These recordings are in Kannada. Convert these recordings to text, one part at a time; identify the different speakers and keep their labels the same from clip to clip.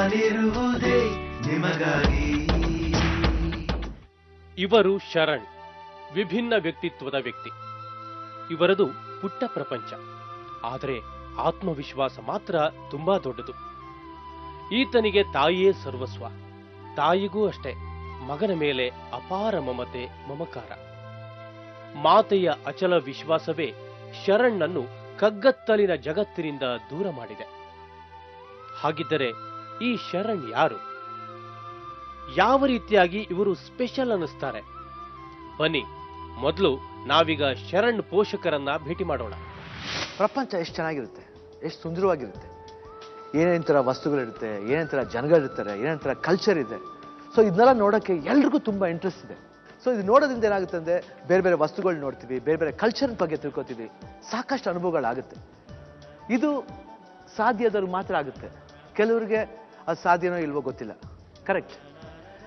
Speaker 1: ನಾನಿರುವುದೇ ನಿಮಗಾಗಿ.
Speaker 2: ಇವರು ಶರಣ್, ವಿಭಿನ್ನ ವ್ಯಕ್ತಿತ್ವದ ವ್ಯಕ್ತಿ. ಇವರದು ಪುಟ್ಟ ಪ್ರಪಂಚ, ಆದರೆ ಆತ್ಮವಿಶ್ವಾಸ ಮಾತ್ರ ತುಂಬಾ ದೊಡ್ಡದು. ಈತನಿಗೆ ತಾಯಿಯೇ ಸರ್ವಸ್ವ. ತಾಯಿಗೂ ಅಷ್ಟೇ ಮಗನ ಮೇಲೆ ಅಪಾರ ಮಮತೆ, ಮಮಕಾರ. ಮಾತೆಯ ಅಚಲ ವಿಶ್ವಾಸವೇ ಶರಣ್ನನ್ನು ಕಗ್ಗತ್ತಲಿನ ಜಗತ್ತಿನಿಂದ ದೂರ ಮಾಡಿದೆ. ಹಾಗಿದ್ದರೆ ಈ ಶರಣ್ ಯಾರು? ಯಾವ ರೀತಿಯಾಗಿ ಇವರು ಸ್ಪೆಷಲ್ ಅನ್ನಿಸ್ತಾರೆ? ಬನ್ನಿ, ಮೊದಲು ನಾವೀಗ ಶರಣ್ ಪೋಷಕರನ್ನ ಭೇಟಿ ಮಾಡೋಣ.
Speaker 3: ಪ್ರಪಂಚ ಎಷ್ಟು ಚೆನ್ನಾಗಿರುತ್ತೆ, ಎಷ್ಟು ಸುಂದರವಾಗಿರುತ್ತೆ. ಏನೇನ್ ಥರ ವಸ್ತುಗಳಿರುತ್ತೆ, ಏನೇನ್ ಥರ ಜನಗಳಿರ್ತಾರೆ, ಏನೇನ್ ಥರ ಕಲ್ಚರ್ ಇದೆ. ಸೊ ಇದನ್ನೆಲ್ಲ ನೋಡೋಕ್ಕೆ ಎಲ್ರಿಗೂ ತುಂಬ ಇಂಟ್ರೆಸ್ಟ್ ಇದೆ. ಸೊ ಇದು ನೋಡೋದ್ರಿಂದ ಏನಾಗುತ್ತೆ ಅಂದರೆ ಬೇರೆ ಬೇರೆ ವಸ್ತುಗಳು ನೋಡ್ತೀವಿ, ಬೇರೆ ಬೇರೆ ಕಲ್ಚರ್ ಬಗ್ಗೆ ತಿಳ್ಕೊತೀವಿ, ಸಾಕಷ್ಟು ಅನುಭವಗಳಾಗುತ್ತೆ. ಇದು ಸಾಧ್ಯದವ್ರಿಗೆ ಮಾತ್ರ ಆಗುತ್ತೆ, ಕೆಲವ್ರಿಗೆ ಅದು ಸಾಧ್ಯನೋ ಇಲ್ವೋ ಗೊತ್ತಿಲ್ಲ. ಕರೆಕ್ಟ್.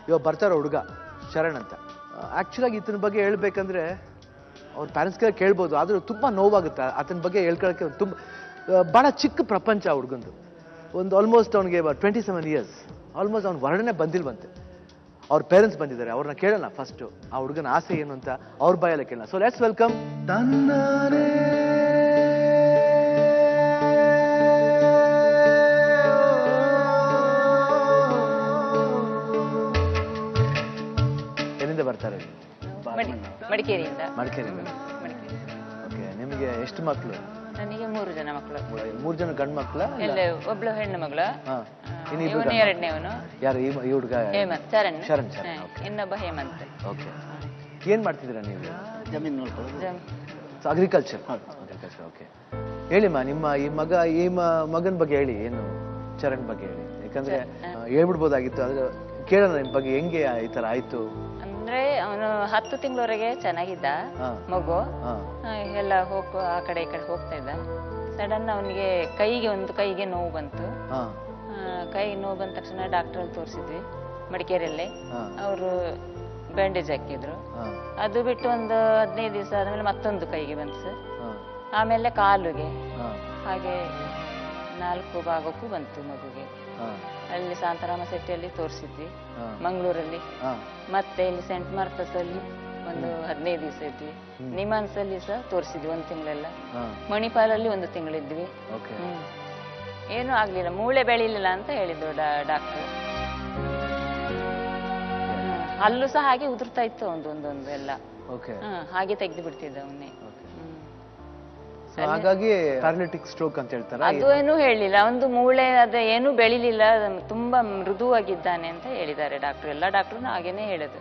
Speaker 3: ಇವಾಗ ಬರ್ತಾರೋ ಹುಡುಗ ಶರಣ್ ಅಂತ, ಆ್ಯಕ್ಚುಲಾಗಿ ಈತನ ಬಗ್ಗೆ ಹೇಳ್ಬೇಕಂದ್ರೆ ಅವ್ರ ಪ್ಯಾರೆಂಟ್ಸ್ಗೆ ಕೇಳ್ಬೋದು, ಆದರೂ ತುಂಬ ನೋವಾಗುತ್ತೆ ಆತನ ಬಗ್ಗೆ ಹೇಳ್ಕೊಳ್ಳೋಕ್ಕೆ. ತುಂಬ ಭಾಳ ಚಿಕ್ಕ ಪ್ರಪಂಚ ಹುಡುಗಂದು. ಒಂದು ಆಲ್ಮೋಸ್ಟ್ ಅವನಿಗೆ 27 years, ಆಲ್ಮೋಸ್ಟ್ ಅವ್ನ ವರ್ಣನೆ ಬಂದಿಲ್ವಂತೆ. ಅವ್ರ ಪೇರೆಂಟ್ಸ್ ಬಂದಿದ್ದಾರೆ, ಅವ್ರನ್ನ ಕೇಳೋಣ ಫಸ್ಟು ಆ ಹುಡುಗನ ಆಸೆ ಏನು ಅಂತ ಅವ್ರ ಬಾಯಲ್ಲೇ ಕೇಳೋಣ. ಸೊ ಲೆಟ್ಸ್ ವೆಲ್ಕಮ್
Speaker 1: ತನ್ನಾನೇ
Speaker 3: ಎಲ್ಲಿಂದ ಬರ್ತಾರೆ?
Speaker 4: ಮಡಿಕೇರಿಯಿಂದ.
Speaker 3: ಮಡಿಕೇರಿಯಿಂದ. ಓಕೆ. ನಿಮಗೆ ಎಷ್ಟು ಮಕ್ಕಳು?
Speaker 4: ನನಗೆ 3 ಜನ ಮಕ್ಕಳು.
Speaker 3: 3 ಜನ ಗಂಡು ಮಕ್ಕಳ?
Speaker 4: ಒಬ್ಳು ಹೆಣ್ಣು ಮಗಳು,
Speaker 3: ಇವನು
Speaker 4: ಎರಡನೇವನು.
Speaker 3: ಯಾರು ಈ ಹುಡುಗ?
Speaker 4: ಹೇಮಂತ್. ಶರಣ್.
Speaker 3: ಶರಣ್.
Speaker 4: ಇನ್ನೊಬ್ಬ ಹೇಮಂತ್.
Speaker 3: ಓಕೆ. ಏನ್ ಮಾಡ್ತಿದ್ದೀರಾ ನೀವು?
Speaker 5: ಜಮೀನು ನೋಡ್ಕೊಳ್ಳೋದು.
Speaker 3: ಅಗ್ರಿಕಲ್ಚರ್. ಅಗ್ರಿಕಲ್ಚರ್. ಓಕೆ. ಹೇಳಿಮ್ಮ, ನಿಮ್ಮ ಈ ಮಗನ ಬಗ್ಗೆ ಹೇಳಿ, ಏನು ಚರಣ್ ಬಗ್ಗೆ ಹೇಳಿ. ಯಾಕಂದ್ರೆ ಹೇಳ್ಬಿಡ್ಬೋದಾಗಿತ್ತು, ಆದ್ರೆ ಕೇಳೋಣ ನಿಮ್ಮ ಬಗ್ಗೆ. ಹೆಂಗೆ ಈ ತರ ಆಯ್ತು?
Speaker 4: ಅಂದ್ರೆ ಅವನು 10 ತಿಂಗಳವರೆಗೆ ಚೆನ್ನಾಗಿದ್ದ ಮಗು. ಎಲ್ಲ ಆ ಕಡೆ ಈ ಕಡೆ ಹೋಗ್ತಾ ಇದ್ದ. ಸಡನ್ ಅವನಿಗೆ ಒಂದು ಕೈಗೆ ನೋವು ಬಂತು. ಕೈ ನೋವು ಬಂದ ತಕ್ಷಣ ಡಾಕ್ಟರ್ ಅಲ್ಲಿ ತೋರಿಸಿದ್ವಿ ಮಡಿಕೇರಿಯಲ್ಲೇ. ಅವರು ಬ್ಯಾಂಡೇಜ್ ಹಾಕಿದ್ರು. ಅದು ಬಿಟ್ಟು ಒಂದು 15 ದಿವಸ ಆದ್ಮೇಲೆ ಮತ್ತೊಂದು ಕೈಗೆ ಬಂತು ಸರ್. ಆಮೇಲೆ ಕಾಲುಗೆ, ಹಾಗೆ 4 ಭಾಗಕ್ಕೂ ಬಂತು ಮಗುಗೆ. ಅಲ್ಲಿ ಶಾಂತಾರಾಮ ಶೆಟ್ಟಿಯಲ್ಲಿ ತೋರಿಸಿದ್ವಿ, ಮಂಗಳೂರಲ್ಲಿ. ಮತ್ತೆ ಇಲ್ಲಿ ಸೆಂಟ್ ಮಾರ್ಕಸ್ ಅಲ್ಲಿ ಒಂದು 15 ದಿವಸ ಇದ್ವಿ. ನಿಮಾನ್ಸ್ ಅಲ್ಲಿ ಸಹ ತೋರಿಸಿದ್ವಿ 1 ತಿಂಗಳೆಲ್ಲ. ಮಣಿಪಾಲಲ್ಲಿ 1 ತಿಂಗಳಿದ್ವಿ. ಏನು ಆಗ್ಲಿಲ್ಲ, ಮೂಳೆ ಬೆಳಿಲಿಲ್ಲ ಅಂತ ಹೇಳಿದ್ರು ಡಾಕ್ಟರ್. ಅಲ್ಲೂ ಸಹ ಹಾಗೆ ಉದುರ್ತಾ ಇತ್ತು ಒಂದೊಂದು ಎಲ್ಲ. ಹಾಗೆ ತೆಗೆದು ಬಿಡ್ತಿದ್ದ ಅವನ್ನೇ.
Speaker 3: ಹಾಗಾಗಿ ಪ್ಯಾರಾಲಿಟಿಕ್ ಸ್ಟ್ರೋಕ್ ಅಂತ ಹೇಳ್ತಾರೆ.
Speaker 4: ಅದು ಏನು ಹೇಳಿಲ್ಲ, ಒಂದು ಮೂಳೆ ಅದ ಏನು ಬೆಳಿಲಿಲ್ಲ, ತುಂಬಾ ಮೃದುವಾಗಿದ್ದಾನೆ ಅಂತ ಹೇಳಿದ್ದಾರೆ ಡಾಕ್ಟರ್. ಎಲ್ಲ ಡಾಕ್ಟರ್ ಹಾಗೇನೆ ಹೇಳೋದು.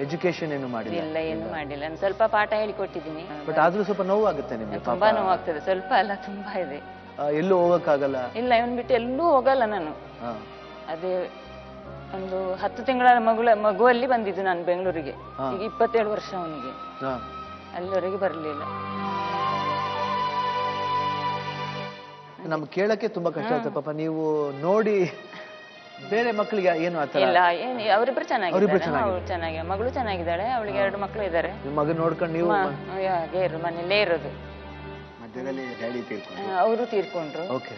Speaker 3: ಎಜುಕೇಶನ್ ಏನು ಮಾಡಿಲ್ಲ?
Speaker 4: ಇಲ್ಲ, ಏನು ಮಾಡಿಲ್ಲ. ನಾನು ಸ್ವಲ್ಪ ಪಾಠ ಹೇಳಿಕೊಟ್ಟಿದ್ದೀನಿ.
Speaker 3: ಬಟ್ ಆದ್ರೂ ಸ್ವಲ್ಪ ನೋವು ಆಗುತ್ತೆ ನಿಮ್ಗೆ?
Speaker 4: ತುಂಬಾ ನೋವು ಆಗ್ತದೆ. ಸ್ವಲ್ಪ ಅಲ್ಲ, ತುಂಬಾ ಇದೆ.
Speaker 3: ಎಲ್ಲೂ ಹೋಗಕ್ಕಾಗಲ್ಲ?
Speaker 4: ಇಲ್ಲ, ಇವನ್ ಬಿಟ್ಟು ಎಲ್ಲೂ ಹೋಗಲ್ಲ ನಾನು. ಅದೇ ಒಂದು 10 ತಿಂಗಳ ಮಗುವಲ್ಲಿ ಬಂದಿದ್ದು ನಾನು ಬೆಂಗಳೂರಿಗೆ. ಈಗ 27 ವರ್ಷ ಅವನಿಗೆ. ಅಲ್ಲಿವರೆಗೆ ಬರ್ಲಿಲ್ಲ.
Speaker 3: ನಮ್ಗೆ ಕೇಳಕ್ಕೆ ತುಂಬಾ ಕಷ್ಟ ಆಗುತ್ತೆ ಪಾಪ. ನೀವು ನೋಡಿ ಬೇರೆ ಮಕ್ಕಳಿಗೆ ಏನು ಆತರ?
Speaker 4: ಇಲ್ಲ, ಅವರಿಬ್ರು ಚೆನ್ನಾಗಿ, ಮಗಳು ಚೆನ್ನಾಗಿದ್ದಾಳೆ. ಅವಳಿಗೆ 2 ಮಕ್ಕಳು ಇದ್ದಾರೆ.
Speaker 3: ಮಗನ್ ನೋಡ್ಕೊಂಡು ನೀವು
Speaker 4: ಮನೇಲೇ ಇರೋದು.
Speaker 5: ಮಧ್ಯದಲ್ಲಿ
Speaker 4: ಅವರು ತೀರ್ಕೊಂಡ್ರು.
Speaker 3: ಓಕೆ.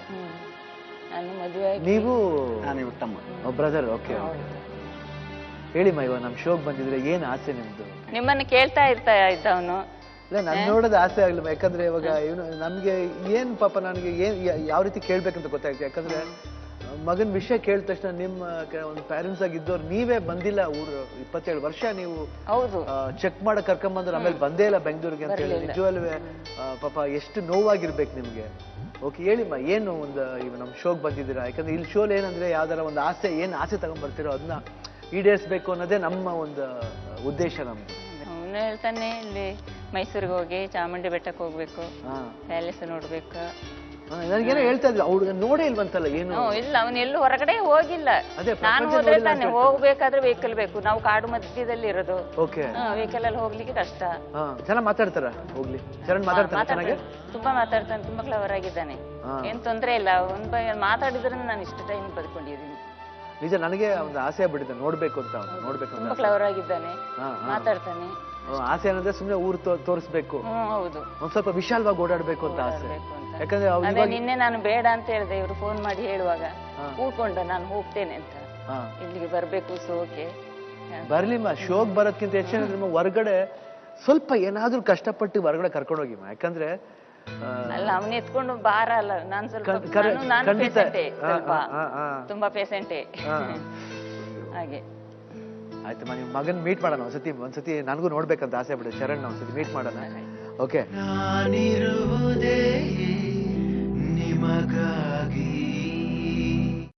Speaker 4: ನಾನು ಮದುವೆ.
Speaker 3: ನೀವು?
Speaker 5: ನಾನು ತಮ್ಮ,
Speaker 3: ಬ್ರದರ್. ಓಕೆ. ಹೇಳಿಮ್ಮ, ಇವಾಗ ನಮ್ ಶೋಕ್ ಬಂದಿದ್ರೆ ಏನ್ ಆಸೆ ನಿಮ್ದು?
Speaker 4: ನಿಮ್ಮನ್ನ ಕೇಳ್ತಾ ಇದ್ದ ಅವನು.
Speaker 3: ಇಲ್ಲ, ನನ್ ನೋಡೋದು ಆಸೆ ಆಗ್ಲಿಲ್ಲ. ಯಾಕಂದ್ರೆ ಇವಾಗ ಇವನು ನಮ್ಗೆ ಏನ್ ಪಾಪ, ನನಗೆ ಯಾವ ರೀತಿ ಕೇಳ್ಬೇಕಂತ ಗೊತ್ತಾಗ್ತದೆ. ಯಾಕಂದ್ರೆ ಮಗನ್ ವಿಷಯ ಕೇಳಿದ ತಕ್ಷಣ ನಿಮ್ಮ ಒಂದು ಪ್ಯಾರೆಂಟ್ಸ್ ಆಗಿದ್ದವ್ರು ನೀವೇ ಬಂದಿಲ್ಲ. 27 ವರ್ಷ ನೀವು ಚೆಕ್ ಮಾಡಕ್ ಕರ್ಕೊಂಬಂದ್ರೆ ಆಮೇಲೆ ಬಂದೇ ಇಲ್ಲ ಬೆಂಗಳೂರಿಗೆ ಅಂತ ಹೇಳಿ. ನಿಜವಲ್ಲೂ ಪಾಪ ಎಷ್ಟು ನೋವಾಗಿರ್ಬೇಕು ನಿಮ್ಗೆ. ಓಕೆ, ಹೇಳಿಮ್ಮ, ಏನು ಒಂದು ನಮ್ ಶೋಗ್ ಬಂದಿದ್ದೀರಾ? ಯಾಕಂದ್ರೆ ಇಲ್ಲಿ ಶೋಲ್ ಏನಂದ್ರೆ ಯಾವ್ದಾರ ಒಂದು ಆಸೆ, ಏನ್ ಆಸೆ ತಗೊಂಡ್ಬರ್ತೀರೋ ಅದನ್ನ ಈಡೇರಿಸ್ಬೇಕು ಅನ್ನೋದೇ ನಮ್ಮ ಒಂದು ಉದ್ದೇಶ ನಮ್ದು.
Speaker 4: ಅವನು ಹೇಳ್ತಾನೆ, ಇಲ್ಲಿ ಮೈಸೂರಿಗೆ ಹೋಗಿ ಚಾಮುಂಡಿ ಬೆಟ್ಟಕ್ಕೆ ಹೋಗ್ಬೇಕು, ಪ್ಯಾಲೇಸ್ ನೋಡ್ಬೇಕು.
Speaker 3: ನನಗೇನೋ ಹೇಳ್ತಾ ಇದ್ರು, ಅವ್ರಿಗೆ ನೋಡೇ ಇಲ್ವಂತಲ್ಲ ಏನು?
Speaker 4: ಇಲ್ಲ, ಅವನು ಎಲ್ಲೂ ಹೊರಗಡೆ ಹೋಗಿಲ್ಲ. ನಾನು ಹೋದ್ರೆ ತಾನೆ, ಹೋಗ್ಬೇಕಾದ್ರೆ ವೆಹಿಕಲ್ ಬೇಕು. ನಾವು ಕಾಡು ಮಧ್ಯದಲ್ಲಿ ಇರೋದು. ವೆಹಿಕಲ್ ಅಲ್ಲಿ ಹೋಗ್ಲಿಕ್ಕೆ ಕಷ್ಟ.
Speaker 3: ಚೆನ್ನಾಗಿ ಮಾತಾಡ್ತಾರ? ಹೋಗ್ಲಿ, ಮಾತಾಡ್ತಾನೆ,
Speaker 4: ತುಂಬಾ ಮಾತಾಡ್ತಾನೆ, ತುಂಬಾ ಕ್ಲವರ್ ಆಗಿದ್ದಾನೆ. ಏನ್ ತೊಂದ್ರೆ ಇಲ್ಲ. ಮಾತಾಡಿದ್ರೆ ನಾನು ಇಷ್ಟು ಟೈಮ್ ಬದುಕೊಂಡಿದ್ದೀನಿ.
Speaker 3: ನಿಜ ನನಗೆ ಒಂದು ಆಸೆ ಆಗ್ಬಿಟ್ಟಿದೆ ನೋಡ್ಬೇಕು ಅಂತ ನೋಡ್ಬೇಕು
Speaker 4: ತುಂಬಾ
Speaker 3: ಅಂತ
Speaker 4: ಕ್ಲವರ್ ಆಗಿದ್ದಾನೆ,
Speaker 3: ಹಾ, ಹಾ.
Speaker 4: ಮಾತಾಡ್ತಾನೆ.
Speaker 3: ಆಸೆ ಏನಂದ್ರೆ ಸುಮ್ನೆ ಊರು ತೋರಿಸ್ಬೇಕು,
Speaker 4: ಹೌದು,
Speaker 3: ಒಂದ್ ಸ್ವಲ್ಪ ವಿಶಾಲವಾಗಿ ಓಡಾಡ್ಬೇಕು ಅಂತ ಆಸೆ.
Speaker 4: ಓಡಾಡ್ಬೇಕು ಅಂತ.
Speaker 3: ಯಾಕಂದ್ರೆ ಅವ್ರು
Speaker 4: ಅದೇ
Speaker 3: ಇವಾಗ-
Speaker 4: ನಿನ್ನೆ ನಾನು ಬೇಡ ಅಂತ ಹೇಳಿದೆ, ಇವ್ರು ಫೋನ್ ಮಾಡಿ ಹೇಳುವಾಗ ಕೂತ್ಕೊಂಡ ನಾನು ಹೋಗ್ತೇನೆ ಅಂತ.
Speaker 3: ಹಾ.
Speaker 4: ಇಲ್ಲಿಗೆ ಬರ್ಬೇಕು ಸೋಕೆ.
Speaker 3: ಬರ್ಲಿಮ್ಮ, ಶೋಕ್ ಬರೋದ್ಕಿಂತ ಹೆಚ್ಚಿನ ನಿಮ್ಮ ಹೊರಗಡೆ ಸ್ವಲ್ಪ ಏನಾದ್ರೂ ಕಷ್ಟಪಟ್ಟು ಹೊರಗಡೆ ಕರ್ಕೊಂಡೋಗಿಮ್ಮ. ಯಾಕಂದ್ರೆ
Speaker 4: ಅಲ್ಲ ಅವನ್ ಎತ್ಕೊಂಡು ಬಾರ ಅಲ್ಲ, ನಾನ್ ಸ್ವಲ್ಪ ನಾನು
Speaker 3: ಖಂಡಿತ.
Speaker 4: ಪೇಸೆಂಟೇ, ಸ್ವಲ್ಪ
Speaker 3: ಹಾ.
Speaker 4: ತುಂಬಾ ಪೇಸೆಂಟೇ.
Speaker 3: ಹಾ.
Speaker 4: ಹಾಗೆ
Speaker 3: ಆಯ್ತಮ್ಮ, ನಿಮ್ ಮಗನ್ ಮೀಟ್ ಮಾಡೋಣ ಒಂದ್ಸತಿ ನನಗೂ ನೋಡ್ಬೇಕಂತ ಆಸೆ ಬಿಡು. ಶರಣ್ ಒಂದ್ಸತಿ ಮೀಟ್ ಮಾಡೋಣ. ಓಕೆ,
Speaker 1: ನಾನಿರುವುದೇ ನಿಮಗಾಗಿ.